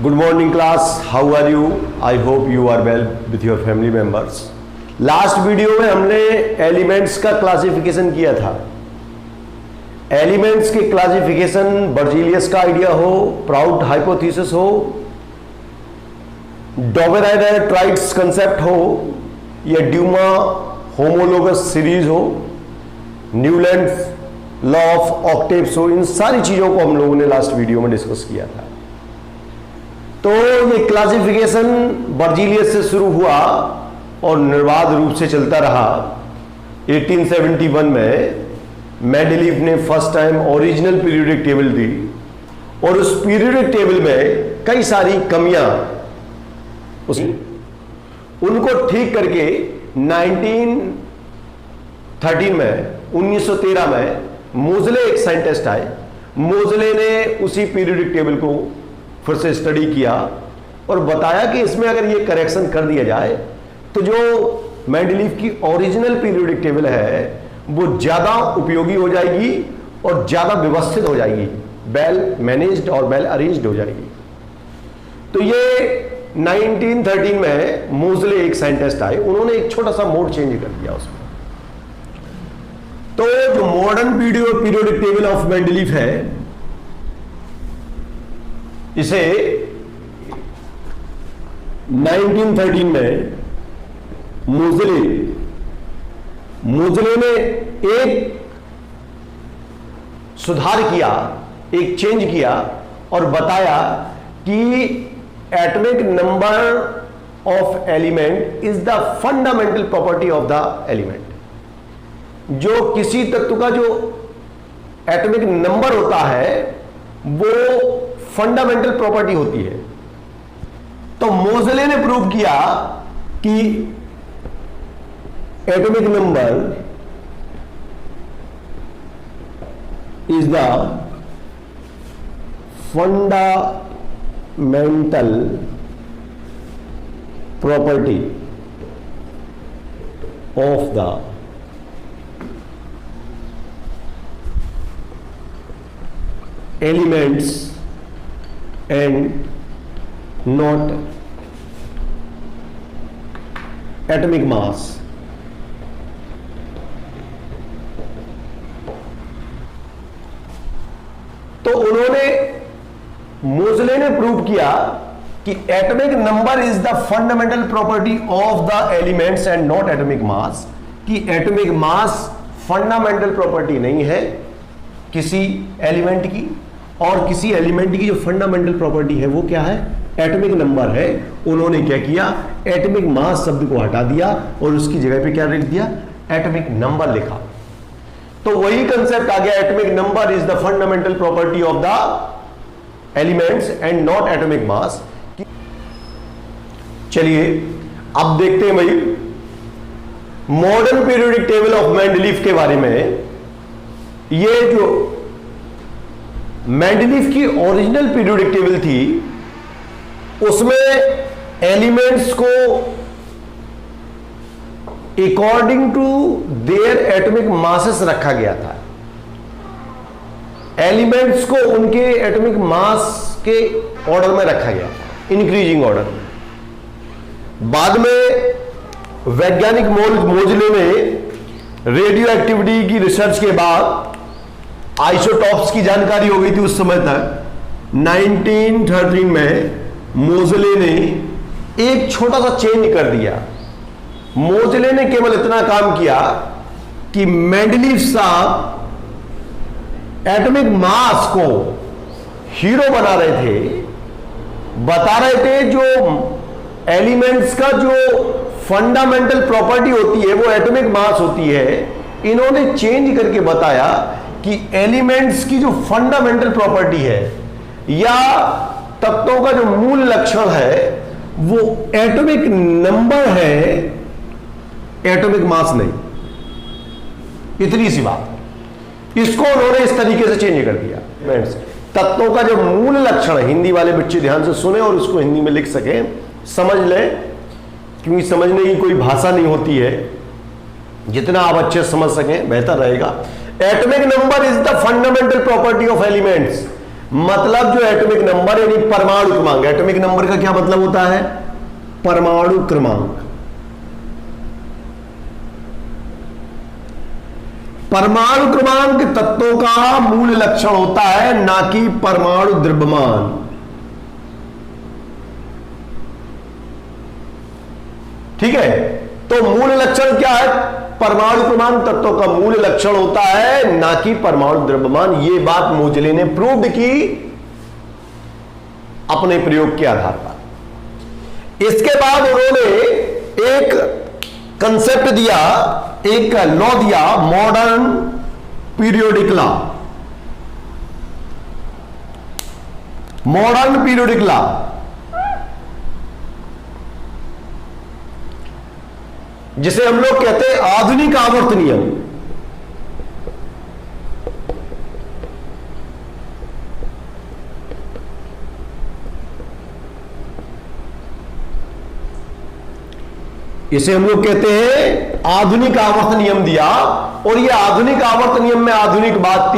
Good morning class, how are you? I hope you are well with your family members. Last video में हमने elements का classification किया था। Elements के classification Berzelius का idea हो, प्राउड हाइपोथेसिस हो, डॉवेराइडर-ट्राइड्स कंसेप्ट हो या ड्यूमा होमोलोगस सीरीज हो, न्यूलैंड लॉ ऑफ ऑक्टेव्स हो, इन सारी चीजों को हम लोगों ने लास्ट वीडियो में डिस्कस किया था। तो ये क्लासिफिकेशन बर्जीलियस से शुरू हुआ और निर्बाध रूप से चलता रहा। 1871 में मेंडेलीव ने first time original periodic table दी और उस पीरियोडिक टेबल में कई सारी कमियां उनको ठीक करके 1913 में मोज़ले एक साइंटिस्ट आए। मोज़ले ने उसी पीरियोडिक टेबल को फिर से स्टडी किया और बताया कि इसमें अगर ये करेक्शन कर दिया जाए तो जो मेंडेलीव की ओरिजिनल पीरियोडिक टेबल है वो ज्यादा उपयोगी हो जाएगी और ज्यादा व्यवस्थित हो जाएगी, वेल मैनेज्ड और वेल अरेंज्ड हो जाएगी। तो ये 1913 में मोज़ले एक साइंटिस्ट आए, उन्होंने एक छोटा सा मोड चेंज कर दिया उसमें। तो जो modern periodic table of Mendeleev है, इसे 1913 में मोज़ले ने एक सुधार किया, एक चेंज किया और बताया कि atomic number of element is the fundamental property of the element. जो किसी तत्व का जो एटॉमिक नंबर होता है वो फंडामेंटल प्रॉपर्टी होती है। तो मोज़ले ने प्रूव किया कि atomic number is the fundamental property of the elements and not atomic mass। तो उन्होंने मोज़ले ने प्रूव किया कि atomic number is the fundamental property of the elements and not atomic mass, कि एटॉमिक मास फंडामेंटल प्रॉपर्टी नहीं है किसी element की, और किसी एलिमेंट की जो फंडामेंटल प्रॉपर्टी है वो क्या है, एटॉमिक नंबर है। उन्होंने क्या किया, एटॉमिक मास शब्द को हटा दिया और उसकी जगह पे क्या लिख दिया, एटॉमिक नंबर लिखा। तो वही कंसेप्ट आ गया, atomic number is the fundamental property of the elements and not atomic mass. चलिए अब देखते हैं भाई modern periodic table of Mendeleev के बारे में। ये जो मेंडेलीव की ओरिजिनल पीरियोडिक टेबल थी उसमें एलिमेंट्स को according to their atomic masses रखा गया था। एलिमेंट्स को उनके एटॉमिक मास के ऑर्डर में रखा गया, इंक्रीजिंग ऑर्डर। बाद में वैज्ञानिक मोज़ले ने रेडियो एक्टिविटी की रिसर्च के बाद आइसोटॉप्स की जानकारी हो गई थी उस समय तक। 1913 में मोज़ले ने एक छोटा सा चेंज कर दिया। मोज़ले ने केवल इतना काम किया कि मेंडेलीव साहब एटॉमिक मास को हीरो बना रहे थे, बता रहे थे जो एलिमेंट्स का जो फंडामेंटल प्रॉपर्टी होती है वो एटॉमिक मास होती है। इन्होंने चेंज करके बताया कि एलिमेंट्स की जो फंडामेंटल प्रॉपर्टी है या तत्वों का जो मूल लक्षण है वो एटॉमिक नंबर है, एटॉमिक मास नहीं। इतनी सी बात। इसको उन्होंने इस तरीके से चेंज कर दिया। तत्वों का जो मूल लक्षण है, हिंदी वाले बच्चे ध्यान से सुने और उसको हिंदी में लिख सके, समझ लें, क्योंकि समझने की कोई भाषा नहीं होती है। जितना आप अच्छे समझ सकें बेहतर रहेगा। Atomic number is the fundamental property of elements. मतलब जो एटॉमिक नंबर यानी परमाणु क्रमांक, एटॉमिक नंबर का क्या मतलब होता है? परमाणु क्रमांक। परमाणु क्रमांक तत्वों का मूल लक्षण होता है, ना कि परमाणु द्रव्यमान। ठीक है, तो मूल लक्षण क्या है? परमाणु क्रमांक तत्वों का मूल लक्षण होता है, ना कि परमाणु द्रव्यमान। यह बात मोजले ने प्रूव्ड की अपने प्रयोग के आधार पर। इसके बाद उन्होंने एक कंसेप्ट दिया, एक लॉ दिया, modern periodic law. Modern periodic law जिसे हम लोग कहते हैं आधुनिक आवर्त नियम। इसे हम लोग कहते हैं आधुनिक आवर्त नियम दिया। और ये आधुनिक आवर्त नियम में आधुनिक बात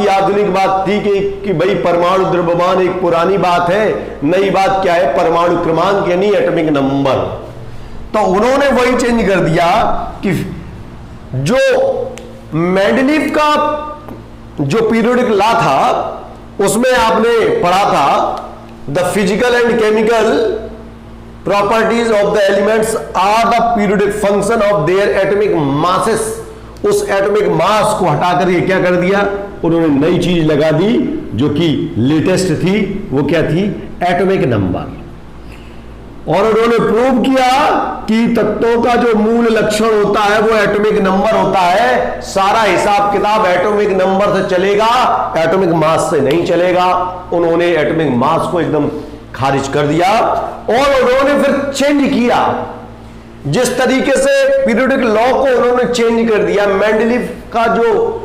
थी कि भाई परमाणु द्रव्यमान एक पुरानी बात है, नई बात क्या है? परमाणु क्रमांक यानी एटॉमिक नंबर। तो उन्होंने वही चेंज कर दिया कि जो मेंडलीव का जो पीरियोडिक लॉ था उसमें आपने पढ़ा था the physical and chemical properties of the elements are the periodic function of their atomic masses. उस एटॉमिक मास को हटाकर ये क्या कर दिया? उन्होंने नई चीज लगा दी जो कि लेटेस्ट थी। वो क्या थी? Atomic number. और उन्होंने प्रूव किया कि तत्वों का जो मूल लक्षण होता है वो एटॉमिक नंबर होता है। सारा हिसाब किताब एटॉमिक नंबर से चलेगा, एटॉमिक मास से नहीं चलेगा। उन्होंने एटॉमिक मास को एकदम खारिज कर दिया और उन्होंने फिर चेंज किया। जिस तरीके से पीरियोडिक लॉ को उन्होंने चेंज कर दिया, मेंडलीव का जो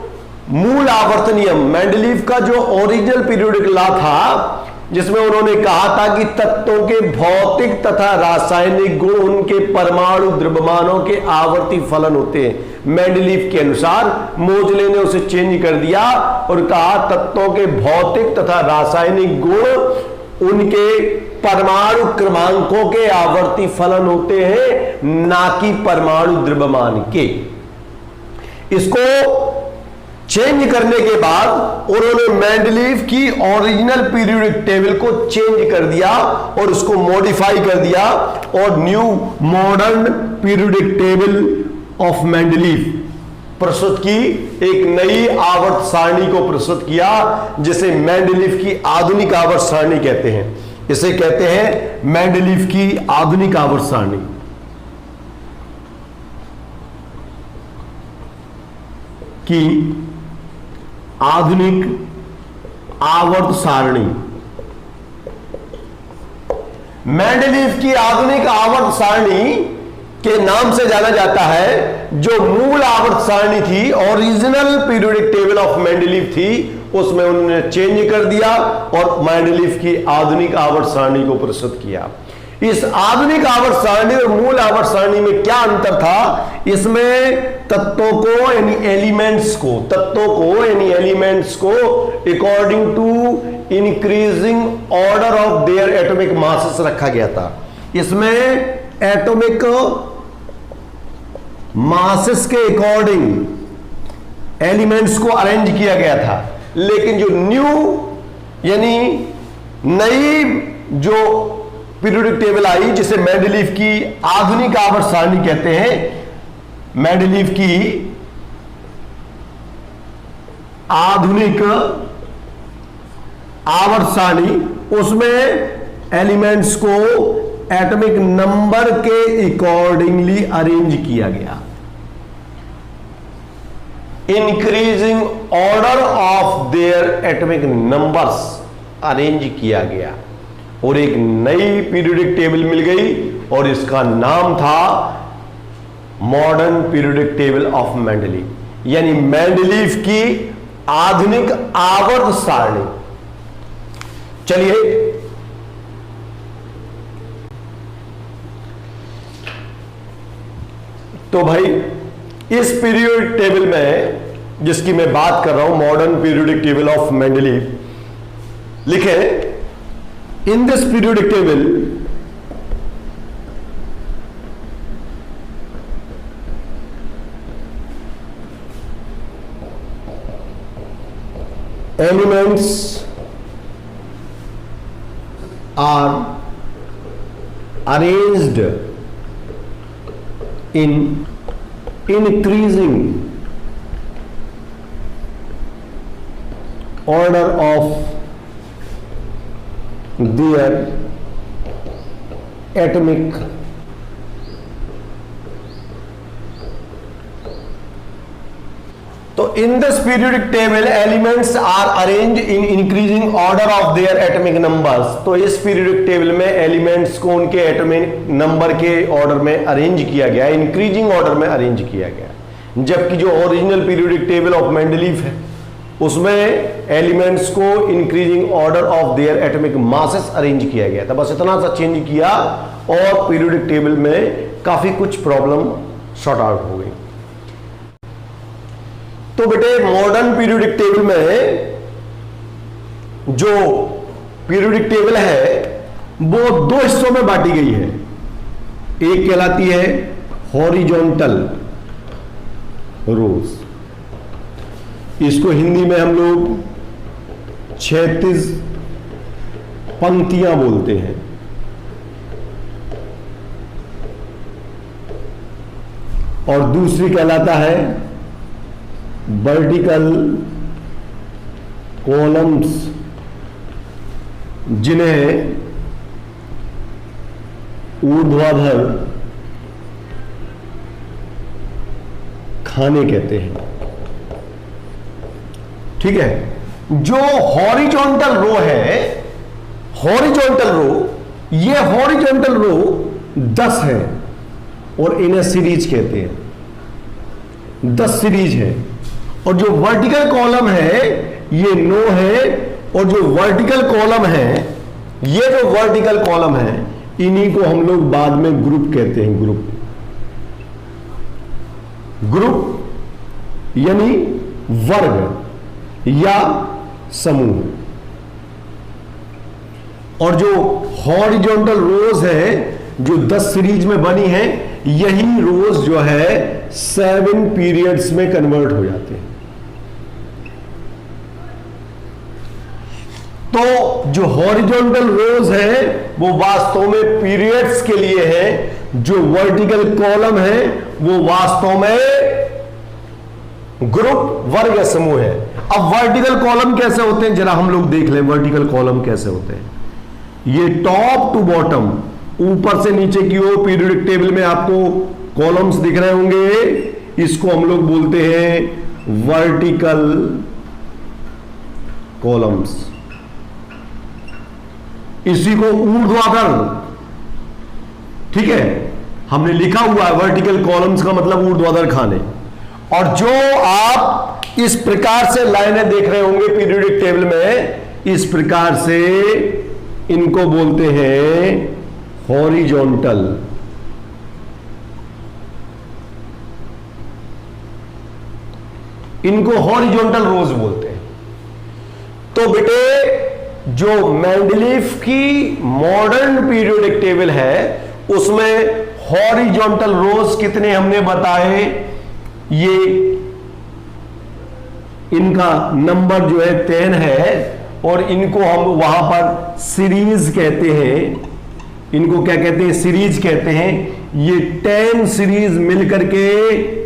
मूल आवर्त नियम, मेंडलीव का जो ओरिजिनल पीरियोडिक लॉ था जिसमें उन्होंने कहा था कि तत्वों के भौतिक तथा रासायनिक गुण उनके परमाणु द्रव्यमानों के आवर्ती फलन होते हैं। मेंडलीव के अनुसार मोजले ने उसे चेंज कर दिया और कहा तत्वों के भौतिक तथा रासायनिक गुण उनके परमाणु क्रमांकों के आवर्ती फलन होते हैं, ना कि परमाणु द्रव्यमान के। इसको चेंज करने के बाद उन्होंने मेंडलीव की ओरिजिनल पीरियोडिक टेबल को चेंज कर दिया और उसको मॉडिफाई कर दिया और new modern periodic table of Mendeleev प्रस्तुत की। एक नई आवर्त सारणी को प्रस्तुत किया जिसे मेंडलीव की आधुनिक आवर्त सारणी कहते हैं। इसे कहते हैं मेंडलीव की आधुनिक आवर्त सारणी। की आधुनिक आवर्त सारणी। मेंडलीव की आधुनिक आवर्त सारणी के नाम से जाना जाता है। जो मूल आवर्त सारणी थी, original periodic table of Mendeleev थी, उसमें उन्होंने चेंज कर दिया और मेंडलीव की आधुनिक आवर्त सारणी को प्रस्तुत किया। इस आधुनिक आवर्त सारणी और मूल आवर्त सारणी में क्या अंतर था? इसमें तत्वों को यानी एलिमेंट्स को according to increasing order of their atomic masses रखा गया था। इसमें एटॉमिक मासेस के अकॉर्डिंग एलिमेंट्स को अरेंज किया गया था। लेकिन जो न्यू यानी नई जो पीरियोडिक टेबल आई जिसे मेंडलीव की आधुनिक आवर्त सारणी कहते हैं, मेंडलीव की आधुनिक आवर्त सारणी, उसमें एलिमेंट्स को एटॉमिक नंबर के अकॉर्डिंगली अरेंज किया गया। Increasing order of their atomic numbers arrange किया गया और एक नई पीरियोडिक टेबल मिल गई और इसका नाम था modern periodic table of Mendeleev, यानी मेंडलीव की आधुनिक आवर्त सारणी। चलिए तो भाई इस पीरियोडिक टेबल में जिसकी मैं बात कर रहा हूं, modern periodic table of Mendeleev, लिखें in this periodic table elements are arranged in increasing order of their atomic तो in this periodic table elements are arrange in increasing order of their atomic numbers. तो इस periodic table में elements को उनके atomic number के order में arrange किया गया, इंक्रीजिंग ऑर्डर में अरेंज किया गया। जबकि जो original periodic table of Mendeleev है उसमें एलिमेंट्स को increasing order of their atomic masses arrange किया गया था। बस इतना सा चेंज किया और पीरियोडिक टेबल में काफी कुछ प्रॉब्लम सॉर्ट आउट हो गई। तो बेटे मॉडर्न पीरियोडिक टेबल में जो पीरियोडिक टेबल है वो दो हिस्सों में बांटी गई है। एक कहलाती है हॉरिजॉन्टल रोज, इसको हिंदी में हम लोग 36 पंक्तियां बोलते हैं। और दूसरी कहलाता है वर्टिकल कॉलम्स, जिन्हें ऊर्ध्वाधर खाने कहते हैं। ठीक है, जो हॉरिजॉन्टल रो है, हॉरिजॉन्टल रो, ये हॉरिजॉन्टल रो 10 है और इन्हें सीरीज कहते हैं। 10 सीरीज है। और जो वर्टिकल कॉलम है ये 9 है। और जो वर्टिकल कॉलम है, ये जो वर्टिकल कॉलम है, इन्हीं को हम लोग बाद में ग्रुप कहते हैं। ग्रुप यानी वर्ग या समूह। और जो हॉरिजॉन्टल रोज है जो 10 सीरीज में बनी है, यही रोज जो है 7 पीरियड्स में कन्वर्ट हो जाते हैं। तो जो हॉरिजॉन्टल रोज है वो वास्तव में पीरियड्स के लिए है। जो वर्टिकल कॉलम है वो वास्तव में ग्रुप वर्ग या समूह है। अब वर्टिकल कॉलम कैसे होते हैं जरा हम लोग देख लें। वर्टिकल कॉलम कैसे होते हैं? ये टॉप टू बॉटम, ऊपर से नीचे की ओर पीरियोडिक टेबल में आपको कॉलम्स दिख रहे होंगे, इसको हम लोग बोलते हैं वर्टिकल कॉलम्स। इसी को ऊर्ध्वाधर, ठीक है, हमने लिखा हुआ है वर्टिकल कॉलम्स का मतलब ऊर्ध्वाधर खाने। और जो आप इस प्रकार से लाइनें देख रहे होंगे पीरियोडिक टेबल में, इस प्रकार से इनको बोलते हैं हॉरिजॉन्टल। इनको हॉरिजॉन्टल रोज बोलते हैं। तो बेटे जो मेंडलीफ की मॉडर्न पीरियोडिक टेबल है उसमें हॉरिजॉन्टल रोज कितने हमने बताए, ये इनका नंबर जो है 10 है। और इनको हम वहां पर सीरीज कहते हैं। इनको क्या कहते हैं? सीरीज कहते हैं। ये 10 सीरीज मिलकर के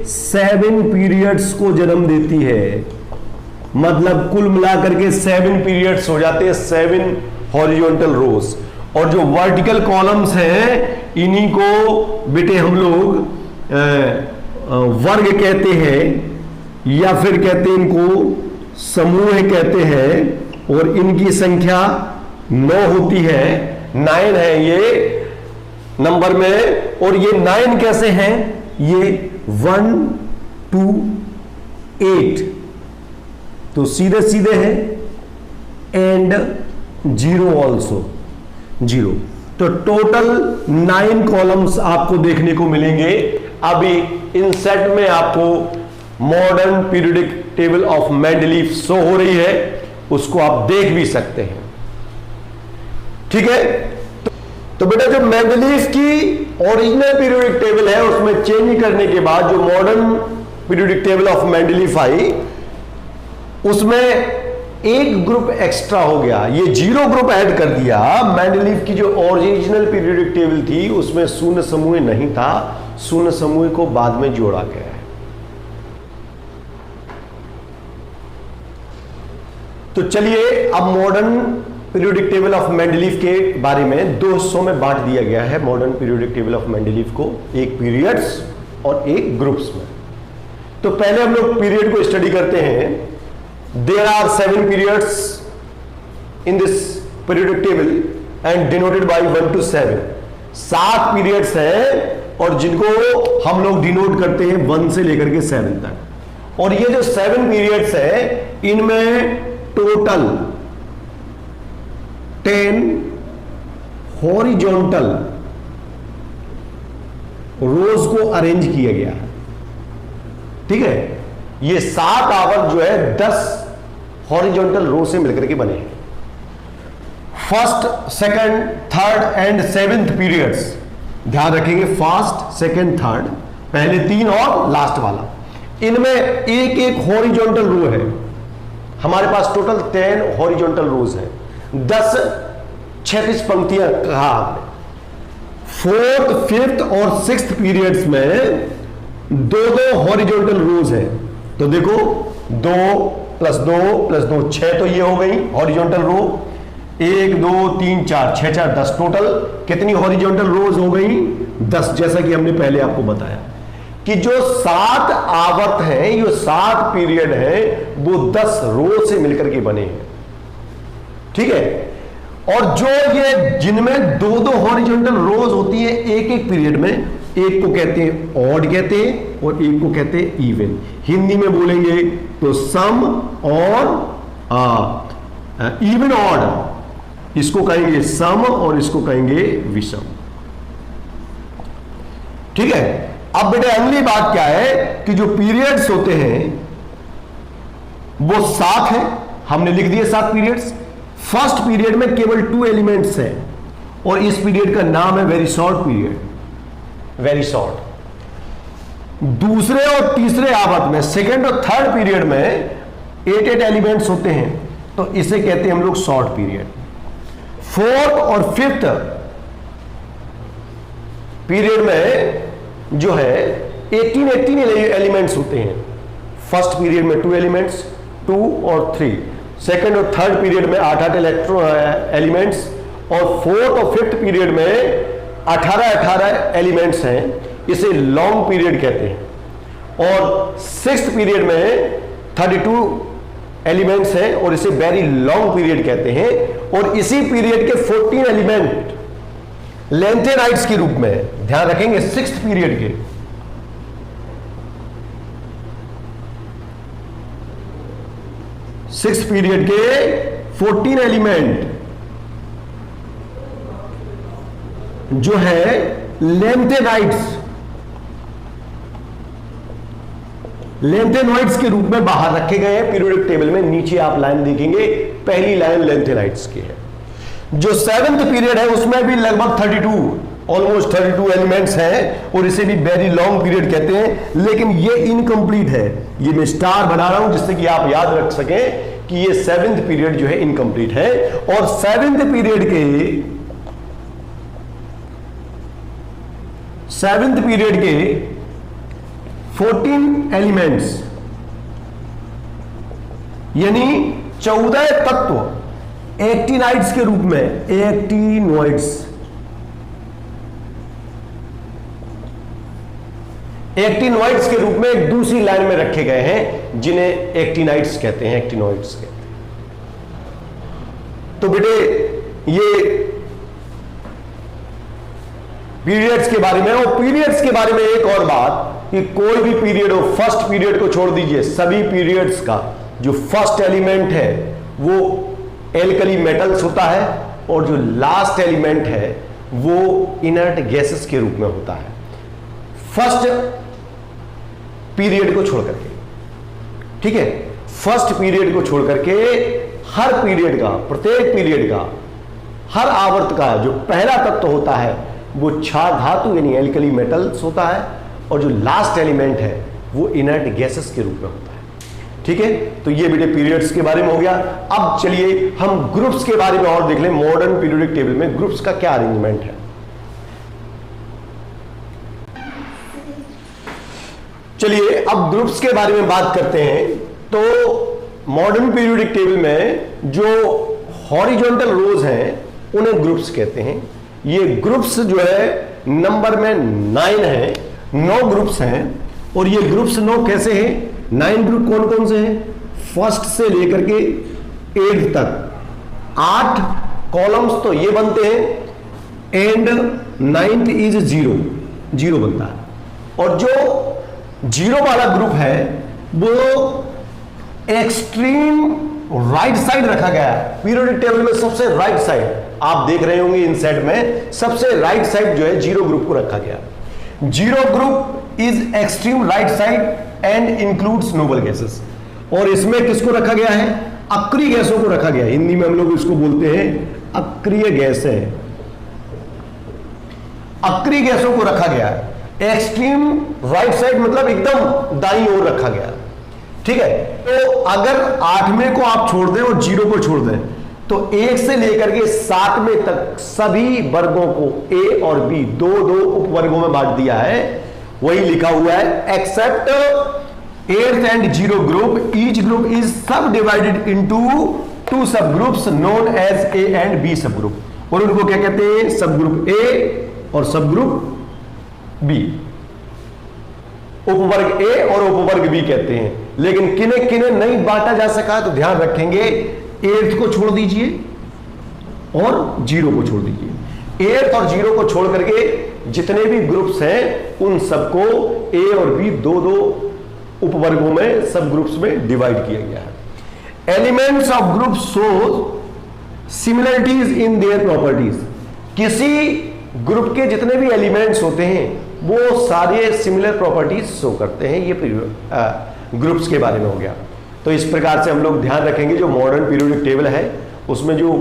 7 पीरियड्स को जन्म देती है। मतलब कुल मिलाकर के 7 पीरियड्स हो जाते हैं, 7 हॉरिजॉन्टल रोज। और जो वर्टिकल कॉलम्स हैं इन्हीं को बेटे हम लोग वर्ग कहते हैं या फिर कहते हैं इनको समूह कहते हैं। और इनकी संख्या 9 होती है, 9 है ये नंबर में। और ये 9 कैसे हैं? ये 1 2 8 तो सीधे सीधे है, एंड 0 ऑल्सो 0। तो टोटल 9 कॉलम्स आपको देखने को मिलेंगे। अभी इन सेट में आपको modern periodic table of Mendeleev show हो रही है, उसको आप देख भी सकते हैं। ठीक है। तो बेटा जो मेंडलीफ की ओरिजिनल पीरियोडिक टेबल है उसमें चेंज करने के बाद जो modern periodic table of Mendeleev आई, उसमें एक ग्रुप एक्स्ट्रा हो गया, ये 0 ग्रुप ऐड कर दिया। मेंडलीफ की जो ओरिजिनल पीरियोडिक टेबल थी उसमें शून्य समूह नहीं था, शून्य समूह को बाद में जोड़ा गया है। तो चलिए अब modern periodic table of Mendeleev के बारे में 2 हिस्सों में बांट दिया गया है modern periodic table of Mendeleev को, एक पीरियड्स और एक ग्रुप्स में। तो पहले हम लोग पीरियड को स्टडी करते हैं। There are 7 periods in this periodic table and denoted by 1 to 7। 7 periods हैं और जिनको हम लोग डिनोट करते हैं 1 से लेकर के 7 तक। और ये जो 7 पीरियड्स है इनमें टोटल 10 हॉरिजॉन्टल रोज को अरेंज किया गया है। ठीक है, ये 7 आवर्त जो है 10 हॉरिजॉन्टल रो से मिलकर के बने हैं। First, second, third and 7th periods, ध्यान रखेंगे, फर्स्ट, सेकंड, थर्ड, पहले 3 और लास्ट वाला, इनमें एक एक हॉरिजॉन्टल रो है। हमारे पास टोटल 10 हॉरिजॉन्टल रोज है, 10 36 पंक्तियां कहा आपने। 4th, 5th और 6th पीरियड्स में 2-2 हॉरिजॉन्टल रोज है। तो देखो 2 + 2 + 2 6, तो ये हो गई हॉरिजॉन्टल रो। 1 2 3 4 6 4 10, टोटल कितनी हॉरिजॉन्टल रोज हो गई? 10। जैसा कि हमने पहले आपको बताया कि जो 7 आवर्त हैं, ये 7 पीरियड हैं, वो 10 रो से मिलकर के बने हैं। ठीक है, और जो ये जिनमें 2-2 हॉरिजॉन्टल रोज होती है एक एक पीरियड में, एक को कहते हैं ऑड कहते हैं और एक को कहते हैं इवन। हिंदी में बोलेंगे तो सम और इवन ऑड, इसको कहेंगे सम और इसको कहेंगे विषम। ठीक है, अब बेटे अगली बात क्या है कि जो पीरियड्स होते हैं वो 7 है, हमने लिख दिए 7 पीरियड्स। फर्स्ट पीरियड में केवल 2 एलिमेंट्स हैं और इस पीरियड का नाम है very short period, very short. दूसरे और तीसरे आवर्त में, सेकेंड और थर्ड पीरियड में 8 एलिमेंट्स होते हैं, तो इसे कहते हैं हम लोग शॉर्ट पीरियड। 4th और 5th पीरियड में जो है 18 एलिमेंट्स होते हैं। फर्स्ट पीरियड में 2 एलिमेंट्स, 2 और 3। सेकेंड और थर्ड पीरियड में 8 एलिमेंट्स और 4th और 5th पीरियड में 18 एलिमेंट्स हैं, इसे लॉन्ग पीरियड कहते हैं। और 6th पीरियड में 32 एलिमेंट्स हैं और इसे वेरी लॉन्ग पीरियड कहते हैं। और इसी पीरियड के 14 एलिमेंट लेंथेनाइट्स के रूप में, ध्यान रखेंगे 6th पीरियड के, सिक्स पीरियड के 14 एलिमेंट जो है लेंथेनाइट्स, लेंथेनॉइड्स के रूप में बाहर रखे गए हैं पीरियोडिक टेबल में। नीचे आप लाइन देखेंगे, पहली लाइन लेंथेनाइट्स की है। जो 7th पीरियड है उसमें भी लगभग 32, ऑलमोस्ट 32 एलिमेंट्स हैं और इसे भी वेरी लॉन्ग पीरियड कहते हैं। लेकिन ये इनकम्प्लीट है, ये मैं स्टार बना रहा हूं जिससे कि आप याद रख सकें कि ये 7th पीरियड जो है इनकम्प्लीट है। और 7th पीरियड के 14 एलिमेंट्स यानी 14 तत्व एक्टिनाइड्स के रूप में, एक्टिनॉइड्स के रूप में एक दूसरी लाइन में रखे गए हैं जिन्हें एक्टिनाइड्स कहते हैं, एक्टिनॉइड्स कहते हैं। तो बेटे ये पीरियड्स के बारे में। और पीरियड्स के बारे में एक और बात कि कोई भी पीरियड हो, फर्स्ट पीरियड को छोड़ दीजिए, सभी पीरियड्स का जो फर्स्ट एलिमेंट है वो एल्कली मेटल्स होता है और जो लास्ट एलिमेंट है वो इनर्ट गैसेस के रूप में होता है, फर्स्ट पीरियड को छोड़ करके। ठीक है, फर्स्ट पीरियड को छोड़ करके हर पीरियड का, प्रत्येक पीरियड का हर आवर्त का जो पहला तत्व होता है वो क्षार धातु यानी एल्कली मेटल्स होता है, और जो लास्ट एलिमेंट है वो इनर्ट गैसेस के रूप में होता है। ठीक है, तो ये बेटे पीरियड्स के बारे में हो गया। अब चलिए हम ग्रुप्स के बारे में और देख लें। मॉडर्न पीरियोडिक टेबल में ग्रुप्स का क्या अरेंजमेंट है। चलिए अब ग्रुप्स के बारे में बात करते हैं। तो मॉडर्न पीरियोडिक टेबल में जो हॉरिजॉन्टल रोज हैं उन्हें ग्रुप्स कहते हैं। ये ग्रुप्स जो है नंबर में 9 है, 9 ग्रुप्स हैं। और ये ग्रुप्स 9 कैसे हैं? 9 ग्रुप कौन कौन से हैं? फर्स्ट से लेकर के 8 तक 8 कॉलम्स तो ये बनते हैं, एंड 9th इज 0 बनता है। और जो 0 वाला ग्रुप है वो एक्सट्रीम राइट साइड रखा गया है। पीरियोडिक टेबल में सबसे राइट साइड आप देख रहे होंगे, इन सेट में सबसे राइट साइड जो है 0 ग्रुप को रखा गया। 0 group is extreme right side and includes noble gases. और इसमें किसको रखा गया है? अक्रिय गैसों को रखा गया है। हिंदी में हम लोग इसको बोलते हैं अक्रिय गैसें। अक्रिय गैसों को रखा गया है। एक्सट्रीम राइट साइड मतलब एकदम दाईं ओर रखा गया। ठीक है, तो अगर 8वें को आप छोड़ दें और 0 को छोड़ दें तो 1 से लेकर के 7वें तक सभी वर्गों को ए और बी दो उपवर्गों में बांट दिया है। वही लिखा हुआ है, except 8th and 0 group, each group is subdivided into 2 subgroups known as A and B subgroup. और उनको क्या कहते हैं? सब ग्रुप ए और सब ग्रुप बी। उपवर्ग ए और उपवर्ग बी कहते हैं। लेकिन किन्हें किन्हें नहीं बांटा जा सका तो ध्यान रखेंगे, 8th को छोड़ दीजिए और 0 को छोड़ दीजिए। 8th और 0 को छोड़ करके जितने भी ग्रुप्स हैं उन सबको ए और बी दो उपवर्गों में सब ग्रुप्स में डिवाइड किया गया है। Elements of group show similarities in their properties. किसी ग्रुप के जितने भी एलिमेंट्स होते हैं वो सारे सिमिलर प्रॉपर्टीज शो करते हैं। ये ग्रुप्स के बारे में हो गया। तो इस प्रकार से हम लोग ध्यान रखेंगे, जो मॉडर्न पीरियोडिक टेबल है उसमें जो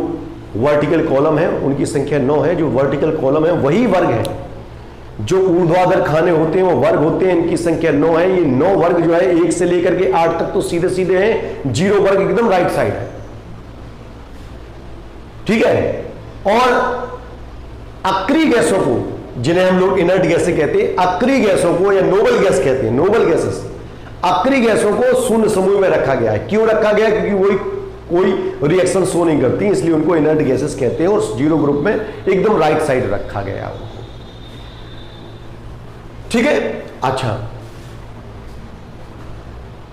वर्टिकल कॉलम है उनकी संख्या 9 है। जो वर्टिकल कॉलम है वही वर्ग है, जो ऊर्ध्वाधर खाने होते हैं वो वर्ग होते हैं, इनकी संख्या 9 है। ये 9 वर्ग जो है 1 से लेकर के 8 तक तो सीधे सीधे हैं, 0 वर्ग एकदम राइट साइड है। ठीक है, और अक्रिय गैसों को, जिन्हें हम लोग इनर्ट गैसें कहते हैं, अक्रिय गैसों को या नोबल गैस कहते हैं, नोबल गैसेस, अक्रिय गैसों को शून्य समूह में रखा गया है। क्यों रखा गया? क्योंकि वही कोई रिएक्शन शो नहीं करती, इसलिए उनको इनर्ट गैसेस कहते हैं। और 0 ग्रुप में एकदम राइट साइड रखा गया है। ठीक है, अच्छा,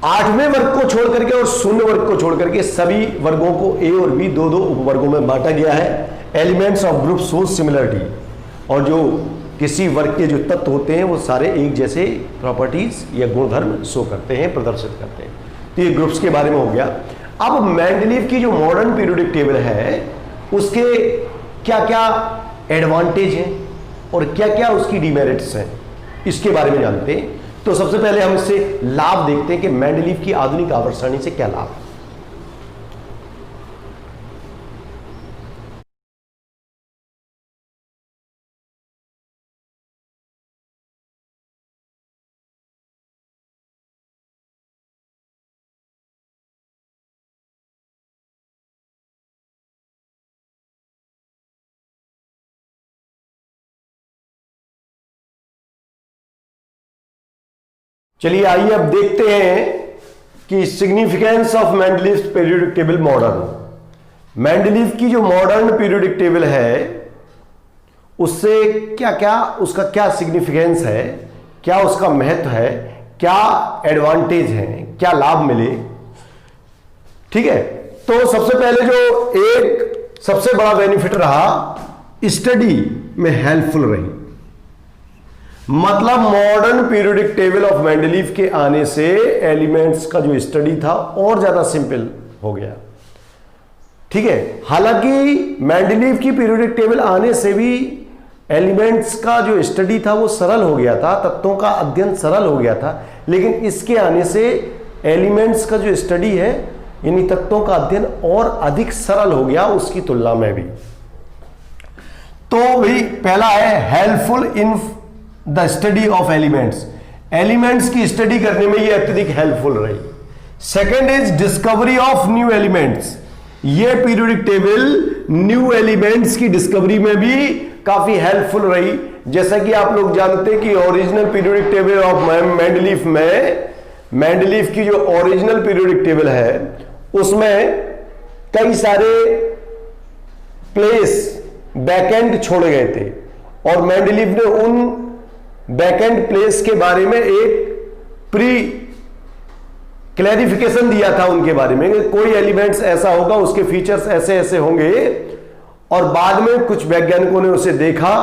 8वें वर्ग को छोड़ करके और 0 वर्ग को छोड़ करके सभी वर्गों को ए और बी दो उपवर्गों में बांटा गया है। Elements of group show similarity. और जो किसी वर्ग के जो तत्व होते हैं वो सारे एक जैसे प्रॉपर्टीज या गुणधर्म शो करते हैं, प्रदर्शित करते हैं। तो ये ग्रुप्स के बारे में हो गया। अब मेंडलीव की जो मॉडर्न पीरियोडिक टेबल है उसके क्या क्या एडवांटेज हैं और क्या क्या उसकी डिमेरिट्स हैं, इसके बारे में जानते हैं। तो सबसे पहले हम इससे लाभ देखते हैं कि मेंडलीव की आधुनिक आवर्त सारणी से क्या लाभ है। चलिए आइए अब देखते हैं कि significance of Mendeleev periodic table modern. Mendeleev की जो मॉडर्न पीरियोडिक टेबल है उससे क्या क्या, उसका क्या सिग्निफिकेंस है, क्या उसका महत्व है, क्या एडवांटेज है, क्या लाभ मिले। ठीक है, तो सबसे पहले जो एक सबसे बड़ा बेनिफिट रहा, स्टडी में हेल्पफुल रही। मतलब modern periodic table of Mendeleev के आने से एलिमेंट्स का जो स्टडी था और ज्यादा सिंपल हो गया। ठीक है, हालांकि मेंडलीव की पीरियोडिक टेबल आने से भी एलिमेंट्स का जो स्टडी था वो सरल हो गया था, तत्वों का अध्ययन सरल हो गया था। लेकिन इसके आने से एलिमेंट्स का जो स्टडी है यानी तत्वों का अध्ययन और अधिक सरल हो गया उसकी तुलना में भी। तो भाई पहला है helpful in the study of elements, elements की स्टडी करने में ये अत्यधिक हेल्पफुल रही। Second is discovery of new elements, ये पीरियोडिक टेबल न्यू एलिमेंट्स की डिस्कवरी में भी काफी हेल्पफुल रही। जैसा कि आप लोग जानते हैं कि original periodic table of Mendeleev में, मेंडलीफ की जो ओरिजिनल पीरियोडिक टेबल है उसमें कई सारे प्लेस बैकेंड छोड़े गए थे और मेंडलीफ ने उन बैकेंड प्लेस के बारे में एक प्री क्लैरिफिकेशन दिया था उनके बारे में कि कोई एलिमेंट्स ऐसा होगा, उसके फीचर्स ऐसे ऐसे होंगे, और बाद में कुछ वैज्ञानिकों ने उसे देखा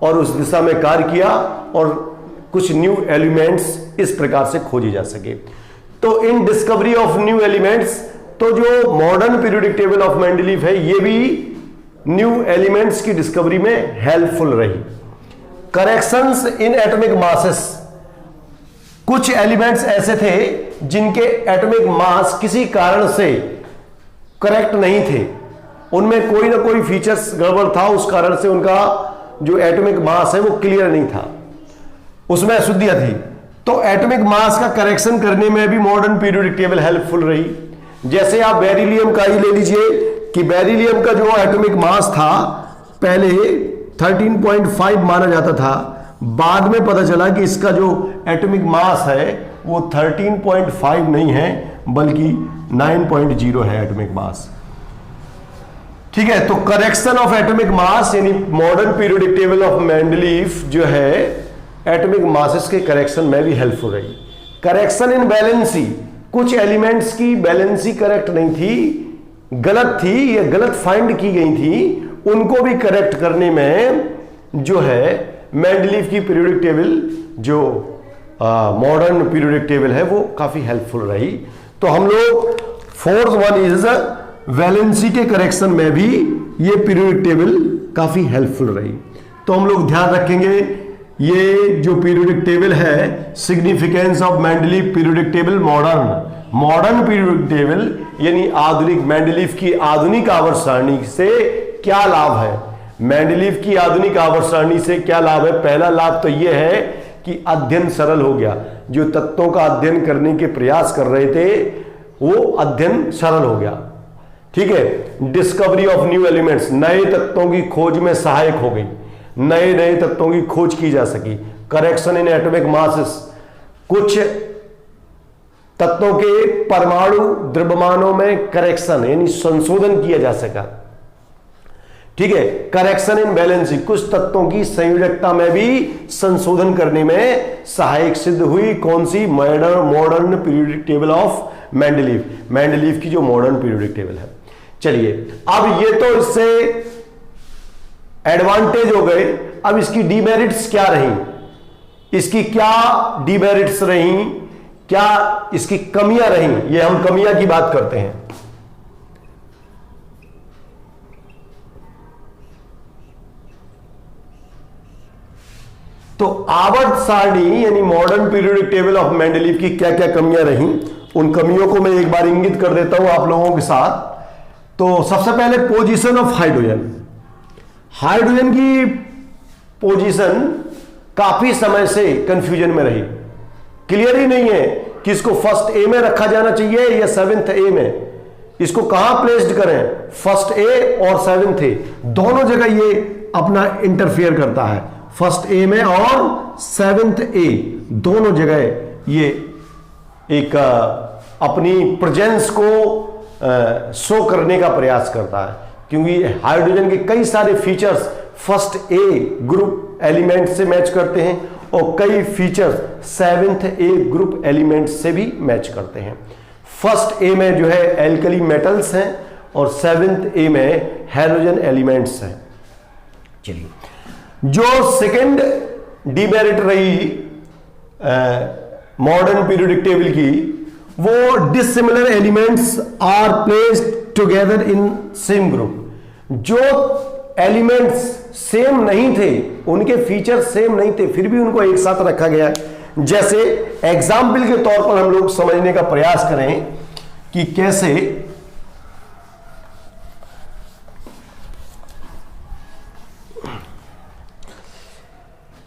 और उस दिशा में कार्य किया और कुछ न्यू एलिमेंट्स इस प्रकार से खोजे जा सके। तो इन डिस्कवरी ऑफ न्यू एलिमेंट्स, तो जो modern periodic table of Mendeleev है ये भी न्यू एलिमेंट्स की डिस्कवरी में हेल्पफुल रही। करेक्शंस इन एटॉमिक मासेस, कुछ एलिमेंट्स ऐसे थे जिनके एटॉमिक मास किसी कारण से करेक्ट नहीं थे, उनमें कोई ना कोई फीचर्स गड़बड़ था, उस कारण से उनका जो एटॉमिक मास है वो क्लियर नहीं था, उसमें अशुद्धियां थी। तो एटॉमिक मास का करेक्शन करने में भी मॉडर्न पीरियोडिक टेबल हेल्पफुल रही। जैसे आप बेरिलियम का ही ले लीजिए कि बेरिलियम का जो एटॉमिक मास था पहले 13.5 माना जाता था, बाद में पता चला कि इसका जो एटॉमिक मास है वो 13.5 नहीं है बल्कि 9.0 है एटॉमिक मास। ठीक है, तो करेक्शन ऑफ एटॉमिक मास यानी modern periodic table of Mendeleev जो है एटॉमिक मासेस के करेक्शन में भी हेल्पफुल रही। करेक्शन इन बैलेंसी, कुछ एलिमेंट्स की बैलेंसी करेक्ट नहीं थी, गलत थी या गलत फाइंड की गई थी, उनको भी करेक्ट करने में जो है मेंडलीफ की पीरियोडिक टेबल जो मॉडर्न पीरियोडिक टेबल है वो काफी हेल्पफुल रही। तो हम लोग फोर्थ वन इज वैलेंसी के करेक्शन में भी ये पीरियोडिक टेबल काफी हेल्पफुल रही। तो हम लोग ध्यान रखेंगे ये जो पीरियोडिक टेबल है, significance of Mendeleev periodic table modern periodic table यानी आधुनिक मेंडलीफ की आधुनिक आवर्त सारणी से क्या लाभ है। मेंडलीफ की आधुनिक आवर्त सारणी से क्या लाभ है? पहला लाभ तो यह है कि अध्ययन सरल हो गया, जो तत्वों का अध्ययन करने के प्रयास कर रहे थे वो अध्ययन सरल हो गया। ठीक है, डिस्कवरी ऑफ न्यू एलिमेंट्स, नए तत्वों की खोज में सहायक हो गई, नए नए तत्वों की खोज की जा सकी। करेक्शन इन एटॉमिक मासेस, कुछ तत्वों के परमाणु द्रव्यमानों में करेक्शन यानी संशोधन किया जा सका। ठीक है, करेक्शन इन बैलेंसिंग, कुछ तत्वों की संयोजकता में भी संशोधन करने में सहायक सिद्ध हुई। कौन सी? Modern periodic table of Mendeleev की जो मॉडर्न पीरियोडिक टेबल है। चलिए, अब ये तो इससे एडवांटेज हो गए, अब इसकी डीमेरिट्स क्या रही, इसकी क्या डीमेरिट्स रही, क्या इसकी कमियां रही, ये हम कमियां की बात करते हैं। तो आवर्त सारणी यानी modern periodic table of Mendeleev की क्या क्या कमियां रही, उन कमियों को मैं एक बार इंगित कर देता हूं आप लोगों के साथ। तो सबसे पहले पोजीशन ऑफ हाइड्रोजन, हाइड्रोजन की पोजीशन काफी समय से कंफ्यूजन में रही, क्लियर ही नहीं है कि इसको फर्स्ट ए में रखा जाना चाहिए या सेवेंथ ए में, इसको कहां प्लेस्ड करें, फर्स्ट ए और सेवेंथ ए, दोनों जगह ये अपना इंटरफेयर करता है। फर्स्ट ए में और सेवेंथ ए दोनों जगह ये एक अपनी प्रेजेंस को शो करने का प्रयास करता है, क्योंकि हाइड्रोजन के कई सारे features first A group element से मैच करते हैं और कई features seventh A group element से भी मैच करते हैं। फर्स्ट ए में जो है एल्कली मेटल्स हैं और सेवेंथ ए में हाइड्रोजन एलिमेंट्स हैं। चलिए, जो सेकेंड डीमेरिट रही मॉडर्न पीरियोडिक टेबल की, वो dissimilar elements are placed together in same group. जो एलिमेंट्स सेम नहीं थे, उनके फीचर्स सेम नहीं थे, फिर भी उनको एक साथ रखा गया। जैसे एग्जाम्पल के तौर पर हम लोग समझने का प्रयास करें कि कैसे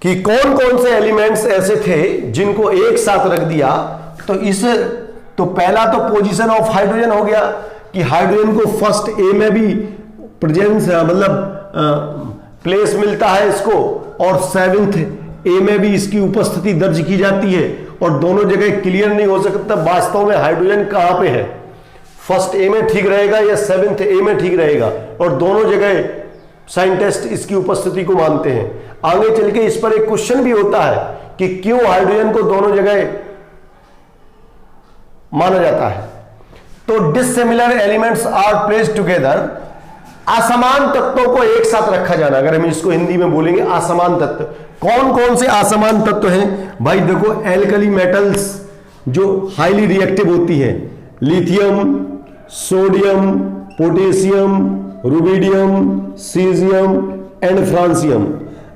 कि कौन कौन से एलिमेंट्स ऐसे थे जिनको एक साथ रख दिया। तो पहला तो पोजीशन ऑफ हाइड्रोजन हो गया कि हाइड्रोजन को फर्स्ट ए में भी प्रेजेंस मतलब प्लेस मिलता है इसको, और सेवेंथ ए में भी इसकी उपस्थिति दर्ज की जाती है, और दोनों जगह क्लियर नहीं हो सकता वास्तव में हाइड्रोजन कहां पे है, फर्स्ट ए में ठीक रहेगा या सेवेंथ ए में ठीक रहेगा, और दोनों जगह साइंटिस्ट इसकी उपस्थिति को मानते हैं। आगे चल के इस पर एक क्वेश्चन भी होता है कि क्यों हाइड्रोजन को दोनों जगह माना जाता है। तो dissimilar elements are placed together, असमान तत्वों को एक साथ रखा जाना, अगर हम इसको हिंदी में बोलेंगे असमान तत्व। कौन कौन से असमान तत्व हैं भाई? देखो, एल्कली मेटल्स जो हाईली रिएक्टिव होती हैं, lithium, sodium, potassium, rubidium, caesium and francium,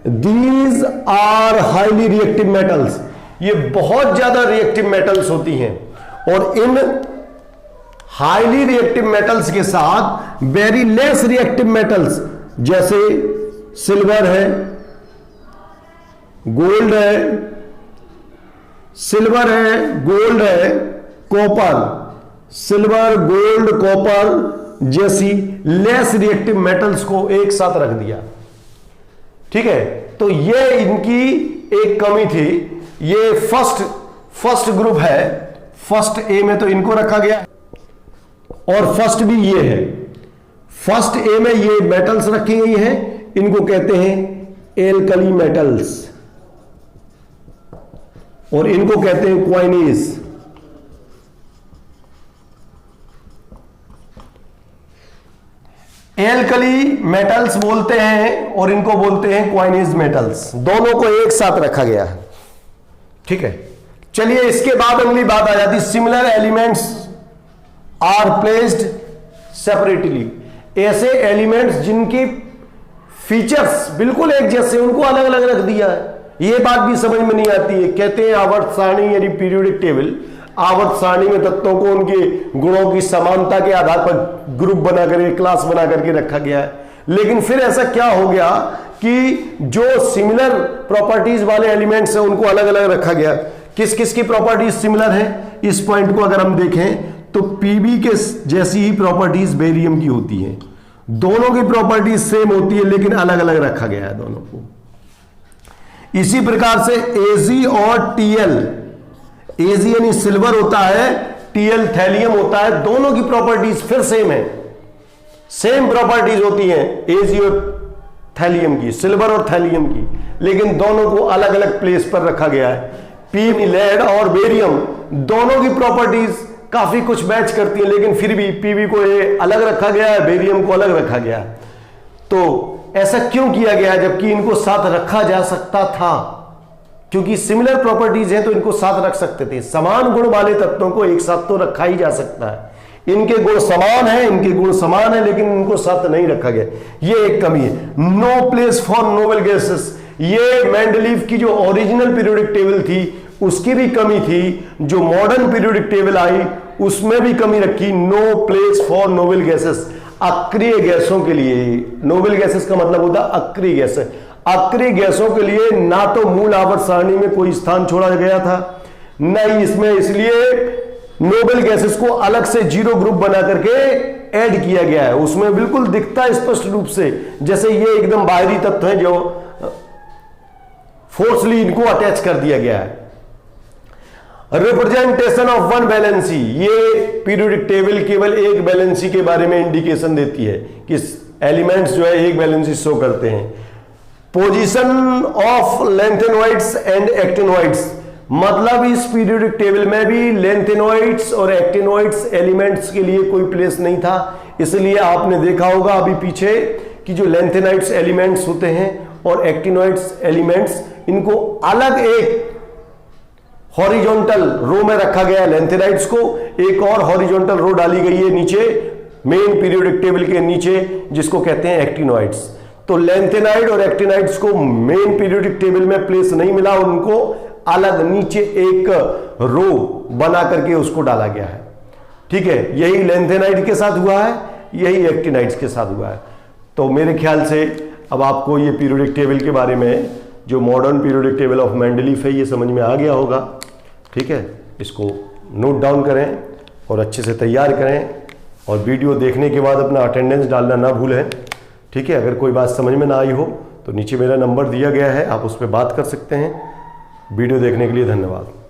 these are highly reactive metals. ये बहुत ज्यादा रिएक्टिव मेटल्स होती हैं, और इन हाईली रिएक्टिव मेटल्स के साथ वेरी लेस रिएक्टिव मेटल्स जैसे सिल्वर है, गोल्ड है, सिल्वर है, गोल्ड है, कॉपर, सिल्वर, गोल्ड, कॉपर जैसी लेस रिएक्टिव मेटल्स को एक साथ रख दिया। ठीक है, तो ये इनकी एक कमी थी। ये फर्स्ट ग्रुप है, फर्स्ट ए में तो इनको रखा गया, और फर्स्ट भी ये है। फर्स्ट ए में ये मेटल्स रखी गई हैं, इनको कहते हैं एल्कली मेटल्स, और इनको कहते हैं क्वाइनीज। एल्कली मेटल्स बोलते हैं और इनको बोलते हैं क्वाइनीज मेटल्स, दोनों को एक साथ रखा गया है। ठीक है, चलिए इसके बाद अगली बात आ जाती, similar elements are placed separately. ऐसे एलिमेंट्स जिनकी फीचर्स बिल्कुल एक जैसे, उनको अलग अलग रख दिया है। यह बात भी समझ में नहीं आती है। कहते हैं आवर्त सारणी यानी पीरियोडिक टेबल, आवर्त सारणी में तत्वों को उनके गुणों की समानता के आधार पर ग्रुप बना करके, क्लास बना करके रखा गया है। लेकिन फिर ऐसा क्या हो गया कि जो सिमिलर प्रॉपर्टीज वाले एलिमेंट्स हैं उनको अलग अलग रखा गया। किस किस की प्रॉपर्टीज सिमिलर है? इस पॉइंट को अगर हम देखें तो पीबी के जैसी ही प्रॉपर्टीज बेरियम की होती हैं। दोनों की प्रॉपर्टीज सेम होती है लेकिन अलग अलग रखा गया है दोनों को। इसी प्रकार से एजी और टीएल, एजी यानी सिल्वर होता है, टीएल थैलियम होता है, दोनों की प्रॉपर्टीज फिर सेम है, सेम प्रॉपर्टीज होती हैं एजी और थैलियम की, सिल्वर और थैलियम की, लेकिन दोनों को अलग अलग प्लेस पर रखा गया है। पी लेड और बेरियम दोनों की प्रॉपर्टीज काफी कुछ मैच करती हैं, लेकिन फिर भी पीबी को ये अलग रखा गया है, बेरियम को अलग रखा गया है। तो ऐसा क्यों किया गया जबकि इनको साथ रखा जा सकता था? क्योंकि सिमिलर प्रॉपर्टीज हैं तो इनको साथ रख सकते थे। समान गुण वाले तत्वों को एक साथ तो रखा ही जा सकता है। इनके गुण समान है, इनके गुण समान है, लेकिन इनको साथ नहीं रखा गया, ये एक कमी है। No place for noble gases, ये मेंडलीव की जो ओरिजिनल पीरियोडिक टेबल थी उसकी भी कमी थी। जो मॉडर्न पीरियोडिक टेबल आई उसमें भी कमी रखी। No place for noble gases, अक्रिय गैसों के लिए। नोबल गैसेस का मतलब होता है अक्रिय गैस। अक्रिय गैसों के लिए ना तो मूल आवर्त सारणी में कोई स्थान छोड़ा गया था, न ही इसमें, इसलिए नोबल गैसेस को अलग से जीरो ग्रुप बना करके ऐड किया गया है। उसमें बिल्कुल दिखता है स्पष्ट रूप से जैसे ये एकदम बाहरी तत्व हैं जो फोर्सली इनको अटैच कर दिया गया है। रिप्रेजेंटेशन ऑफ वन वैलेंसी, ये पीरियोडिक टेबल केवल एक वैलेंसी के बारे में इंडिकेशन देती है कि एलिमेंट्स जो है एक वैलेंसी शो करते हैं। Position of lanthanoids and actinoids, मतलब इस पीरियोडिक टेबल में भी लेंथेनॉइड्स और एक्टिनॉइड्स एलिमेंट्स के लिए कोई प्लेस नहीं था। इसलिए आपने देखा होगा अभी पीछे कि जो लेंथेनॉइड्स एलिमेंट्स होते हैं और एक्टिनॉइड्स एलिमेंट्स, इनको अलग एक हॉरिजॉन्टल रो में रखा गया है। लेंथेनाइड्स को एक और हॉरिजॉन्टल रो डाली गई है नीचे, मेन पीरियोडिक टेबल के नीचे, जिसको कहते हैं एक्टिनॉइड्स। तो लेंथेनाइड और एक्टिनॉइड्स को मेन पीरियोडिक टेबल में प्लेस नहीं मिला, उनको अलग नीचे एक रो बना करके उसको डाला गया है। ठीक है, यही लेंथेनाइड के साथ हुआ है, यही एक्टिनाइड्स के साथ हुआ है। तो मेरे ख्याल से अब आपको ये पीरियोडिक टेबल के बारे में जो modern periodic table of Mendeleev है ये समझ में आ गया होगा। ठीक है, इसको नोट डाउन करें और अच्छे से तैयार करें, और वीडियो देखने के बाद अपना अटेंडेंस डालना ना भूलें। ठीक है, अगर कोई बात समझ में ना आई हो तो नीचे मेरा नंबर दिया गया है, आप उस पर बात कर सकते हैं। वीडियो देखने के लिए धन्यवाद।